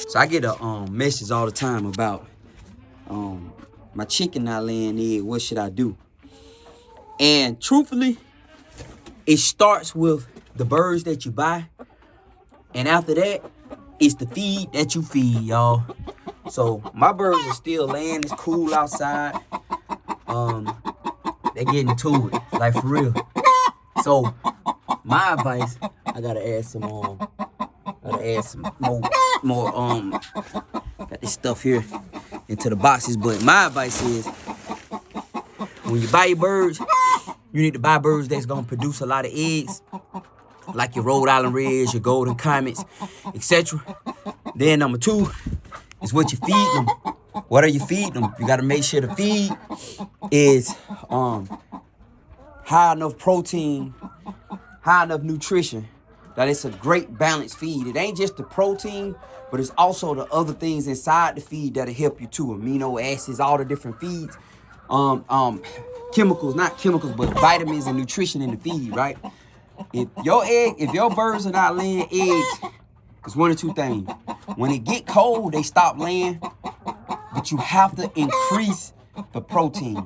So I get a message all the time about my chicken not laying egg. What should I do? And truthfully, it starts with the birds that you buy, and after that, it's the feed that you feed, y'all. So my birds are still laying. It's cool outside. They getting to it, like for real. So my advice, I gotta add some more got this stuff here into the boxes. But my advice is, when you buy your birds, you need to buy birds that's gonna produce a lot of eggs, like your Rhode Island Reds, your Golden Comets, etc. Then number two is what you feed them. What are you feeding them? You gotta make sure the feed is high enough protein, high enough nutrition, that it's a great balanced feed. It ain't just the protein, but it's also the other things inside the feed that'll help you too. Amino acids, all the different feeds. Chemicals, not chemicals, but vitamins and nutrition in the feed, right? If your birds are not laying eggs, it's one of two things. When it get cold, they stop laying, but you have to increase the protein.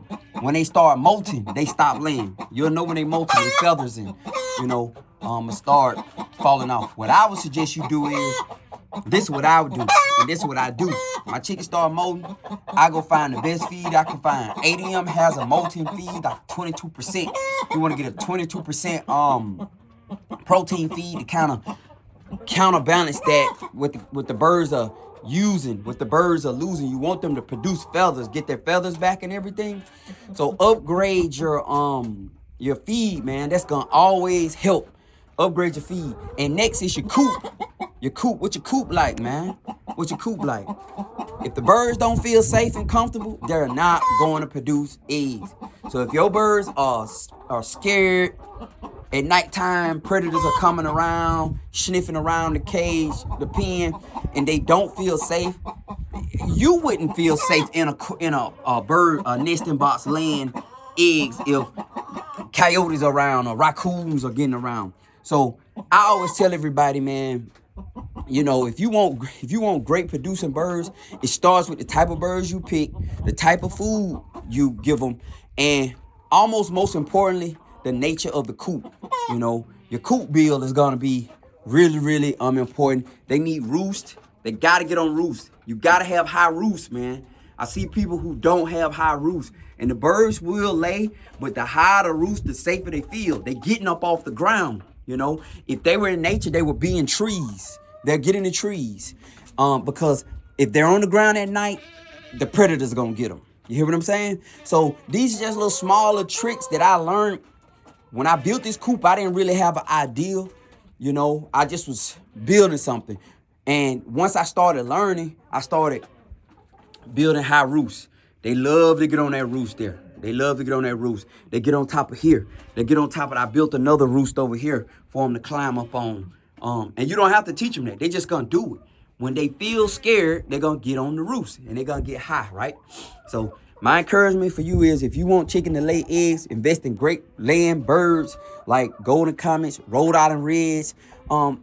When they start molting, they stop laying. You'll know when they molting, the feathers and start falling off. What I would suggest you do is, this is what I would do, and this is what I do. My chickens start molting, I go find the best feed I can find. ADM has a molting feed, like 22%. You want to get a 22% protein feed to kind of counterbalance that with the birds are using, what the birds are losing. You want them to produce feathers, get their feathers back and everything. So upgrade your feed, man. That's gonna always help. Upgrade your feed. And next is your coop. Your coop. What your coop like, man? What your coop like? If the birds don't feel safe and comfortable, they're not going to produce eggs. So if your birds are scared, at nighttime, predators are coming around, sniffing around the cage, the pen, and they don't feel safe, you wouldn't feel safe in a bird nesting box laying eggs if coyotes are around or raccoons are getting around. So I always tell everybody, man, if you want great producing birds, it starts with the type of birds you pick, the type of food you give them, and almost most importantly, the nature of the coop. Your coop build is gonna be really, really important. They need roost. They gotta get on roost. You gotta have high roost, man. I see people who don't have high roost, and the birds will lay, but the higher the roost, the safer they feel. They getting up off the ground. If they were in nature, they would be in trees. They're getting in trees, because if they're on the ground at night, the predators are gonna get them. You hear what I'm saying? So these are just little smaller tricks that I learned. When I built this coop, I didn't really have an idea. I just was building something. And once I started learning, I started building high roosts. They love to get on that roost there. They love to get on that roost. They get on top of here. They get on top of it. I built another roost over here for them to climb up on. And you don't have to teach them that. They just going to do it. When they feel scared, they're going to get on the roost. And they're going to get high, right? So my encouragement for you is, if you want chicken to lay eggs, invest in great laying birds like Golden Comets, Rhode Island Reds. All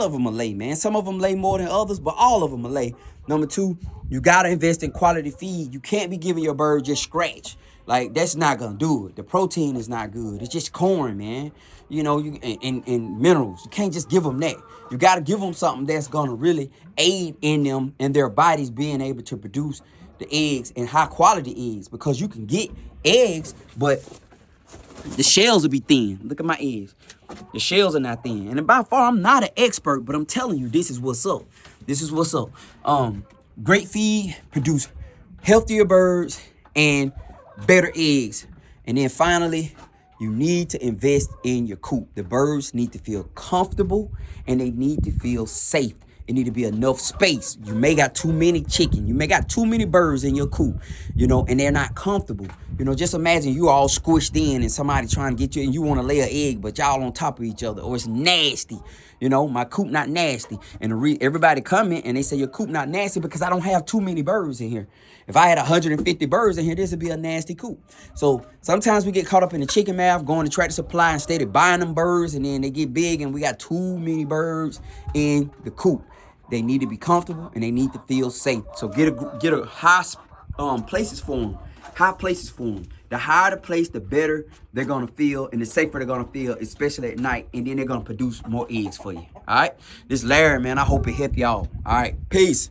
of them will lay, man. Some of them lay more than others, but all of them will lay. Number two, you got to invest in quality feed. You can't be giving your bird just scratch. Like, that's not going to do it. The protein is not good. It's just corn, man. And minerals. You can't just give them that. You got to give them something that's going to really aid in them and their bodies being able to produce the eggs and high quality eggs, because you can get eggs, but the shells will be thin. Look at my eggs. The shells are not thin. And by far, I'm not an expert, but I'm telling you, this is what's up. This is what's up. Great feed, produce healthier birds and better eggs. And then finally, you need to invest in your coop. The birds need to feel comfortable and they need to feel safe. It need to be enough space. You may got too many chicken. You may got too many birds in your coop, and they're not comfortable. Just imagine you all squished in and somebody trying to get you and you want to lay an egg, but y'all on top of each other, or it's nasty. My coop not nasty. And everybody comment and they say your coop not nasty because I don't have too many birds in here. If I had 150 birds in here, this would be a nasty coop. So sometimes we get caught up in the chicken math, going to Tractor Supply instead of buying them birds, and then they get big and we got too many birds in the coop. They need to be comfortable and they need to feel safe. So get a high places for them. High places for them. The higher the place, the better they're gonna feel and the safer they're gonna feel, especially at night. And then they're gonna produce more eggs for you. All right. This is Larry, man. I hope it helped y'all. All right. Peace.